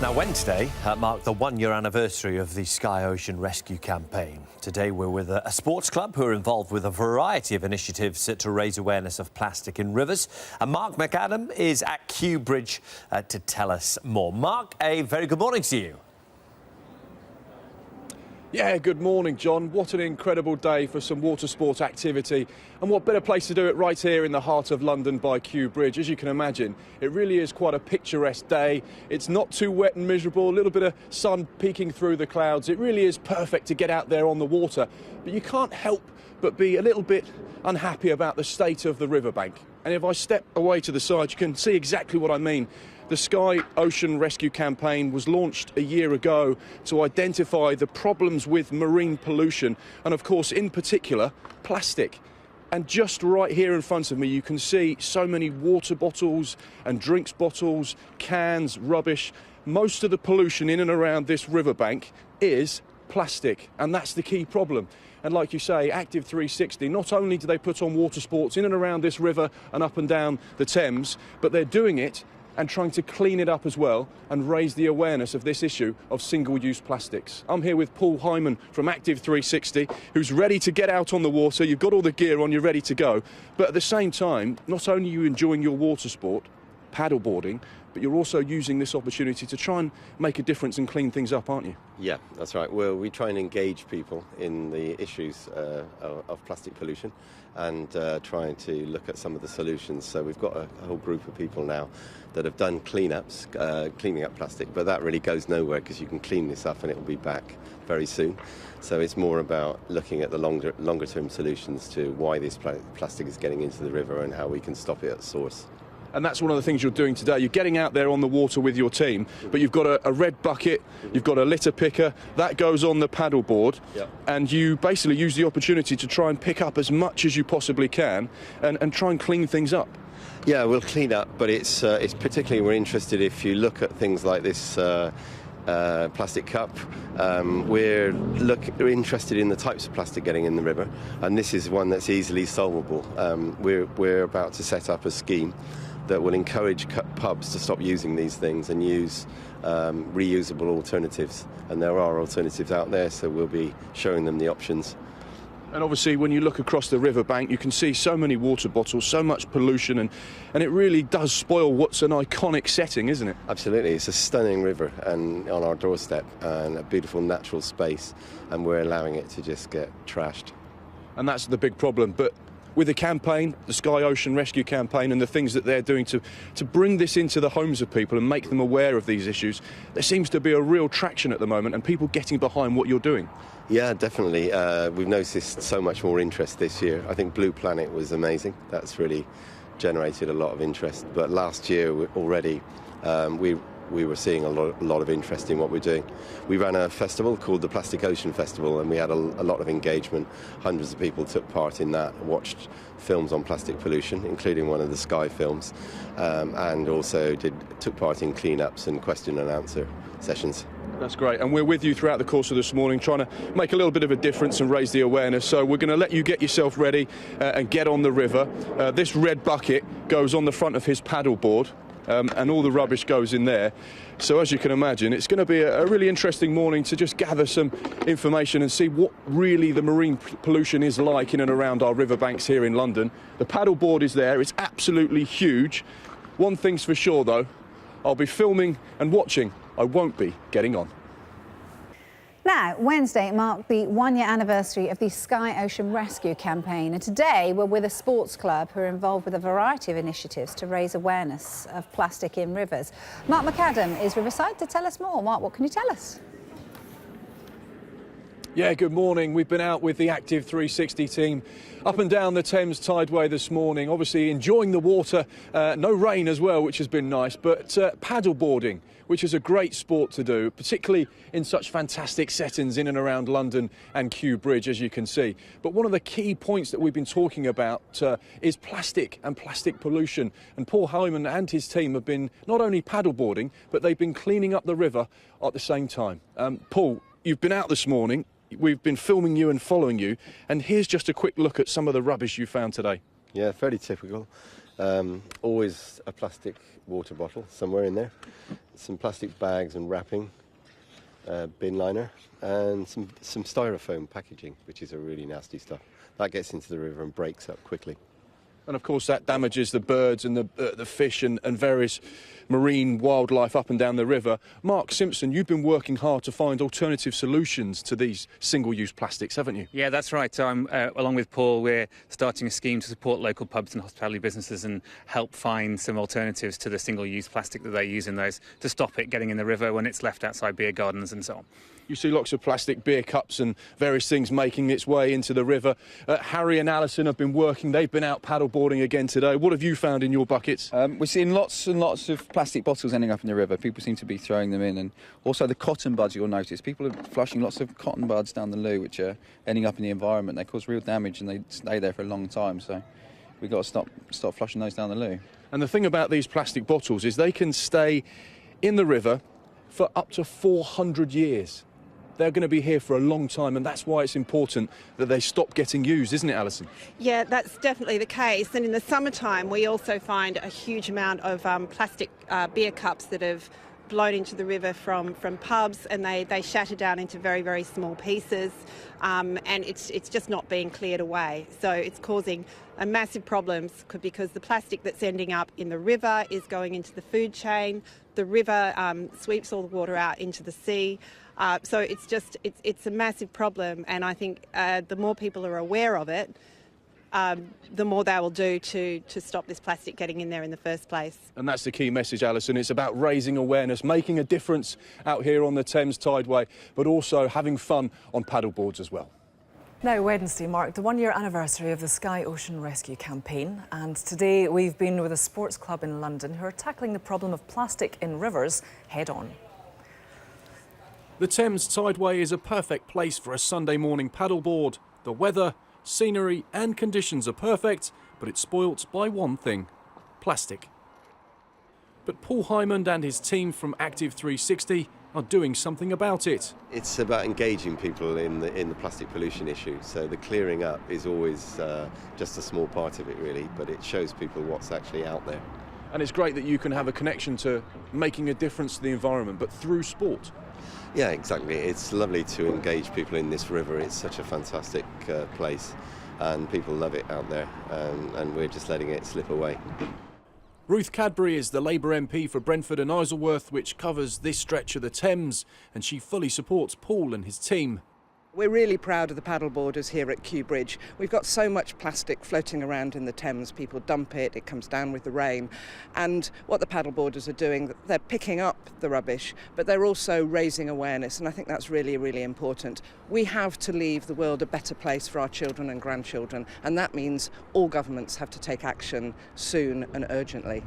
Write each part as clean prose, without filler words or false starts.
Now, Wednesday marked the one-year anniversary of the Sky Ocean Rescue campaign. Today, we're with a sports club who are involved with a variety of initiatives to raise awareness of plastic in rivers. And Mark McAdam is at Kew Bridge to tell us more. Mark, a very good morning to you. Yeah, good morning, John. What an incredible day for some water sport activity. And what better place to do it right here in the heart of London by Kew Bridge. As you can imagine, it really is quite a picturesque day. It's not too wet and miserable, a little bit of sun peeking through the clouds. It really is perfect to get out there on the water. But you can't help but be a little bit unhappy about the state of the riverbank. And if I step away to the side, you can see exactly what I mean. The Sky Ocean Rescue campaign was launched a year ago to identify the problems with marine pollution and, of course, in particular, plastic. And just right here in front of me, you can see so many water bottles and drinks bottles, cans, rubbish. Most of the pollution in and around this riverbank is plastic, and that's the key problem. And like you say, Active 360, not only do they put on water sports in and around this river and up and down the Thames, but they're doing it and trying to clean it up as well and raise the awareness of this issue of single-use plastics. I'm here with Paul Hyman from Active 360, who's ready to get out on the water. You've got all the gear on, you're ready to go. But at the same time, not only are you enjoying your water sport, paddle boarding, but you're also using this opportunity to try and make a difference and clean things up, aren't you? Yeah, that's right. Well, we try and engage people in the issues of plastic pollution and trying to look at some of the solutions. So we've got a whole group of people now that have done cleanups, cleaning up plastic, but that really goes nowhere because you can clean this up and it will be back very soon. So it's more about looking at the longer term solutions to why this plastic is getting into the river and how we can stop it at source. And that's one of the things you're doing today. You're getting out there on the water with your team, but you've got a red bucket, you've got a litter picker, that goes on the paddle board, and you basically use the opportunity to try and pick up as much as you possibly can and try and clean things up. Yeah, we'll clean up, but it's particularly we're interested if you look at things like this plastic cup. We're interested in the types of plastic getting in the river, and this is one that's easily solvable. We're about to set up a scheme that will encourage pubs to stop using these things and use reusable alternatives. And there are alternatives out there, so we'll be showing them the options. And obviously, when you look across the riverbank, you can see so many water bottles, so much pollution, and it really does spoil what's an iconic setting, isn't it? Absolutely. It's a stunning river and on our doorstep and a beautiful natural space, and we're allowing it to just get trashed. And that's the big problem. But with the campaign, the Sky Ocean Rescue campaign, and the things that they're doing to bring this into the homes of people and make them aware of these issues, there seems to be a real traction at the moment and people getting behind what you're doing. Yeah, definitely. We've noticed so much more interest this year. I think Blue Planet was amazing. That's really generated a lot of interest. But last year already, we were seeing a lot of interest in what we're doing. We ran a festival called the Plastic Ocean Festival, and we had a lot of engagement. Hundreds of people took part in that, watched films on plastic pollution, including one of the Sky films, and also took part in cleanups and question and answer sessions. That's great, and we're with you throughout the course of this morning trying to make a little bit of a difference and raise the awareness. So we're going to let you get yourself ready and get on the river. This red bucket goes on the front of his paddle board. And all the rubbish goes in there. So as you can imagine, it's going to be a really interesting morning to just gather some information and see what really the marine pollution is like in and around our riverbanks here in London. The paddle board is there, it's absolutely huge. One thing's for sure though, I'll be filming and watching, I won't be getting on. Now, Wednesday marked the one-year anniversary of the Sky Ocean Rescue campaign, and today we're with a sports club who are involved with a variety of initiatives to raise awareness of plastic in rivers. Mark McAdam is riverside to tell us more. Mark, what can you tell us? Yeah, good morning. We've been out with the Active 360 team up and down the Thames Tideway this morning, obviously enjoying the water, no rain as well, which has been nice, but paddle boarding, which is a great sport to do, particularly in such fantastic settings in and around London and Kew Bridge, as you can see. But one of the key points that we've been talking about is plastic and plastic pollution. And Paul Hyman and his team have been not only paddle boarding, but they've been cleaning up the river at the same time. Paul, you've been out this morning. We've been filming you and following you, and here's just a quick look at some of the rubbish you found today. Yeah, fairly typical. Always a plastic water bottle somewhere in there, some plastic bags and wrapping, bin liner, and some styrofoam packaging, which is a really nasty stuff. That gets into the river and breaks up quickly. And of course that damages the birds and the fish and various marine wildlife up and down the river. Mark Simpson, you've been working hard to find alternative solutions to these single-use plastics, haven't you? Yeah, that's right. So along with Paul, we're starting a scheme to support local pubs and hospitality businesses and help find some alternatives to the single-use plastic that they use in those, to stop it getting in the river when it's left outside beer gardens and so on. You see lots of plastic beer cups and various things making its way into the river. Harry and Alison have been working. They've been out paddle boarding again today. What have you found in your buckets? We're seeing lots and lots of plastic bottles ending up in the river. People seem to be throwing them in. And also the cotton buds, you'll notice. People are flushing lots of cotton buds down the loo, which are ending up in the environment. They cause real damage and they stay there for a long time. So we've got to stop flushing those down the loo. And the thing about these plastic bottles is they can stay in the river for up to 400 years. They're going to be here for a long time, and that's why it's important that they stop getting used, isn't it, Alison? Yeah, that's definitely the case. And in the summertime, we also find a huge amount of plastic beer cups that have blown into the river from pubs, and they shatter down into very, very small pieces, and it's just not being cleared away. So it's causing a massive problems because the plastic that's ending up in the river is going into the food chain. The river sweeps all the water out into the sea. So it's a massive problem, and I think the more people are aware of it, the more they will do to stop this plastic getting in there in the first place. And that's the key message, Alison. It's about raising awareness, making a difference out here on the Thames Tideway, but also having fun on paddleboards as well. Now, Wednesday marked the one-year anniversary of the Sky Ocean Rescue campaign, and today we've been with a sports club in London who are tackling the problem of plastic in rivers head-on. The Thames Tideway is a perfect place for a Sunday morning paddleboard. The weather, scenery and conditions are perfect, but it's spoilt by one thing: plastic. But Paul Hyman and his team from Active 360 are doing something about it. It's about engaging people in the plastic pollution issue. So the clearing up is always just a small part of it, really, but it shows people what's actually out there. And it's great that you can have a connection to making a difference to the environment, but through sport. Yeah, exactly. It's lovely to engage people in this river. It's such a fantastic place, and people love it out there, and we're just letting it slip away. Ruth Cadbury is the Labour MP for Brentford and Isleworth, which covers this stretch of the Thames, and she fully supports Paul and his team. We're really proud of the paddleboarders here at Kew Bridge. We've got so much plastic floating around in the Thames. People dump it, it comes down with the rain. And what the paddleboarders are doing, they're picking up the rubbish, but they're also raising awareness, and I think that's really, really important. We have to leave the world a better place for our children and grandchildren, and that means all governments have to take action soon and urgently.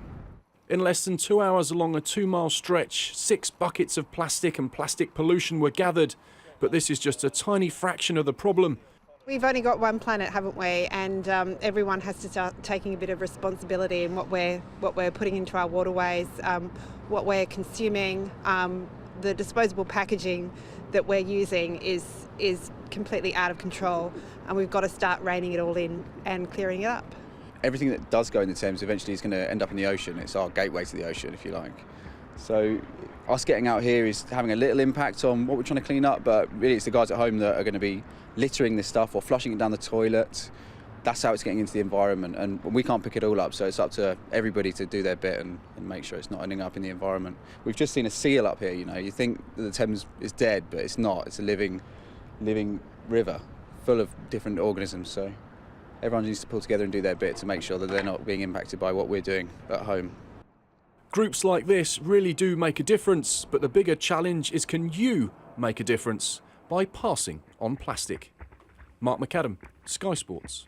In less than 2 hours along a 2-mile stretch, 6 buckets of plastic and plastic pollution were gathered. But this is just a tiny fraction of the problem. We've only got one planet, haven't we? And everyone has to start taking a bit of responsibility in what we're putting into our waterways, what we're consuming. The disposable packaging that we're using is completely out of control, and we've got to start reining it all in and clearing it up. Everything that does go in the Thames eventually is going to end up in the ocean. It's our gateway to the ocean, if you like. So us getting out here is having a little impact on what we're trying to clean up, but really it's the guys at home that are going to be littering this stuff or flushing it down the toilet. That's how it's getting into the environment, and we can't pick it all up, so it's up to everybody to do their bit and make sure it's not ending up in the environment. We've just seen a seal up here, you know. You think that the Thames is dead, but it's not. It's a living river full of different organisms, so everyone needs to pull together and do their bit to make sure that they're not being impacted by what we're doing at home. Groups like this really do make a difference, but the bigger challenge is, can you make a difference by passing on plastic? Mark McAdam, Sky Sports.